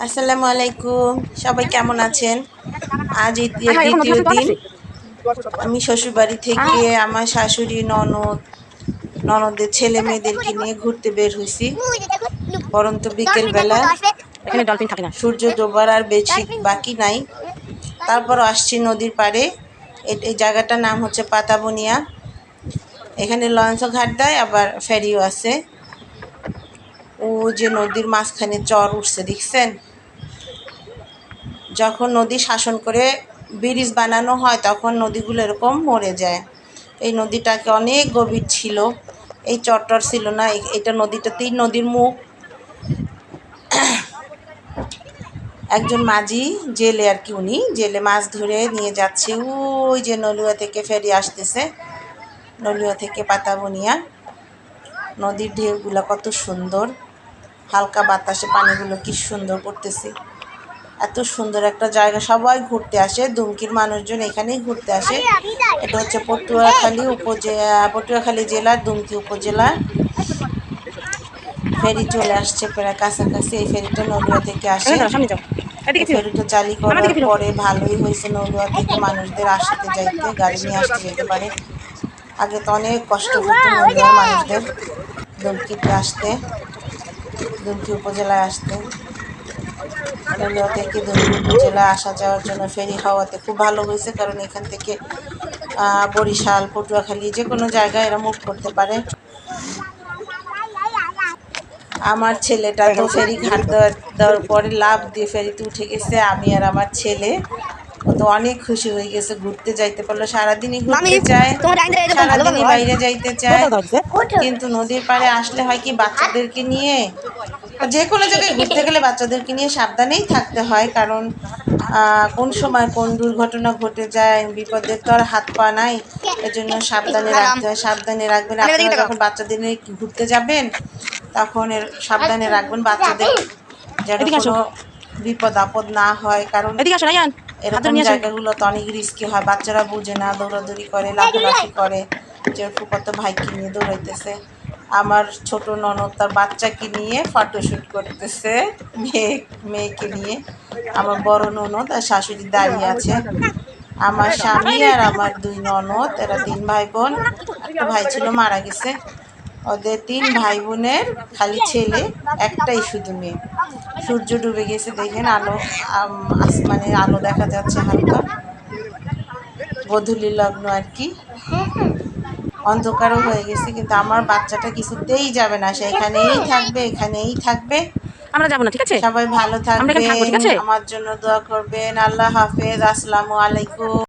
আসসালামু আলাইকুম, সবাই কেমন আছেন? আজ ঈদের আহা এরকম নতুন দ্বিতীয় নতুন দিন। আছে। আমি শ্বশুরবাড়ি থেকে আমার শাশুড়ি, ননদের ছেলে মেয়েদেরকে নিয়ে ঘুরতে বের হয়েছি। পরন্ত বিকেলবেলা, এখানে ডলফিন থাকে না। সূর্য ডোবার আর বেশি বাকি নাই। তারপর আসছি নদীর পাড়ে। এই জায়গাটার নাম হচ্ছে পাতাবনিয়া। এখানে লঞ্চও ঘাট দেয়, আবার ফেরিও আছে। ও যে নদীর মাঝখানে চর উঠছে, দেখছেন? যখন নদী শাসন করে ব্রিজ বানানো হয় তখন নদীগুলো এরকম মরে যায়। এই নদীটাকে অনেক গভীর ছিল, এই চরটর ছিল না। এটা নদীটা 3 নদীর মুখ। একজন মাঝি জেলে আর কি, উনি জেলে মাছ ধরে নিয়ে যাচ্ছে। ওই যে নলুয়া থেকে ফেরি আসতেছে, নলুয়া থেকে পাতাবনিয়া। নদীর ঢেউগুলো কত সুন্দর, হালকা বাতাসে পানিগুলো কি সুন্দর পড়তেছে। এত সুন্দর একটা জায়গা, সবাই ঘুরতে আসে। দুমকির মানুষজন এখানেই ঘুরতে আসে। এটা হচ্ছে পটুয়াখালী জেলার দুমকি উপজেলা। ফেরি চলে আসছে প্রায় কাছাকাছি। এই ফেরিটা নলুয়া থেকে এখানে আসে। দাঁড়াও, সামনে যাও। এই এদিকে ফিরো, ফেরিটা চালু আমার করার দিকে ফিরো। পরে ভালোই হয়েছে, নলুয়া থেকে মানুষদের আসতে যাইতে, গাড়ি নিয়ে আসতে যেতে পারে। আগে তো অনেক কষ্ট হতো নলুয়ার মানুষদের দুমকিতে আসতে, দুমকি উপজেলায় আসতে। নলুয়া থেকে দুমকি উপজেলা আসা যাওয়ার জন্য ফেরি হওয়াতে খুব ভালো হয়েছে, কারণ এখান থেকে বরিশাল, পটুয়াখালী যে কোনো জায়গায় এরা মুভ করতে পারে। আমার ছেলেটা তো ফেরি ঘাট দেওয়ার পরে লাফ দিয়ে ফেরিতে উঠে গেছে। আমি আর আমার ছেলে, ও তো অনেক খুশি হয়ে গেছে, ঘুরতে যাইতে পারলো। সারাদিনই ঘুরতে চায়, সারাদিনই বাইরে যাইতে চায়। কিন্তু নদীর পাড়ে আসলে হয় কি, বাচ্চাদেরকে নিয়ে, যে কোনো জায়গায় ঘুরতে গেলে বাচ্চাদেরকে নিয়ে সাবধানেই থাকতে হয়। কারণ কোন সময় কোন দুর্ঘটনা ঘটে যায়, বিপদের তো আর হাত পা নাই। এজন্য সাবধানে রাখতে হয়। সাবধানে রাখবেন। আপনারা যখন বাচ্চাদের নিয়ে ঘুরতে যাবেন তখন সাবধানে রাখবেন বাচ্চাদের, যেন এদিকে আসো, কোনো বিপদ আপদ না হয়। কারণ এদিকে আসো রায়ান, হাত ধরে এরকম নিয়ে আসো। জায়গাগুলো তো অনেক রিস্কি হয়। বাচ্চারা বুঝে না, দৌড়াদৌড়ি করে, লাফালাফি করে, যে ওর ফুফাতো ভাইকে নিয়ে দৌড়াইতেছে। আমার ছোট ননদ তার বাচ্চাকে নিয়ে ফটোশ্যুট করতেছে, মেয়েকে নিয়ে। আমার বড় ননদ আর শাশুড়ি দাঁড়িয়ে আছে। আমার স্বামী আর আমার 2 ননদ, এরা 3 ভাই বোন। একটা ভাই ছিল, মারা গেছে। ওদের 3 ভাই বোনের খালি ছেলে, একটাই শুধু মেয়ে। সূর্য ডুবে গেছে, দেখেন আলো, আসমানে আলো দেখা যাচ্ছে হালকা। গোধূলি লগ্ন আর কি, অন্ধকারও হয়ে গেছে। কিন্তু আমার বাচ্চাটা কিছুতেই যাবে না, সে এখানেই থাকবে, এখানেই থাকবে। আমরা যাবো না, ঠিক আছে? সবাই ভালো আমরা এখানে থাকবো, থাকবেন, ঠিক আছে? আমার জন্য দোয়া করবেন। আল্লাহ হাফেজ, আসসালামু আলাইকুম।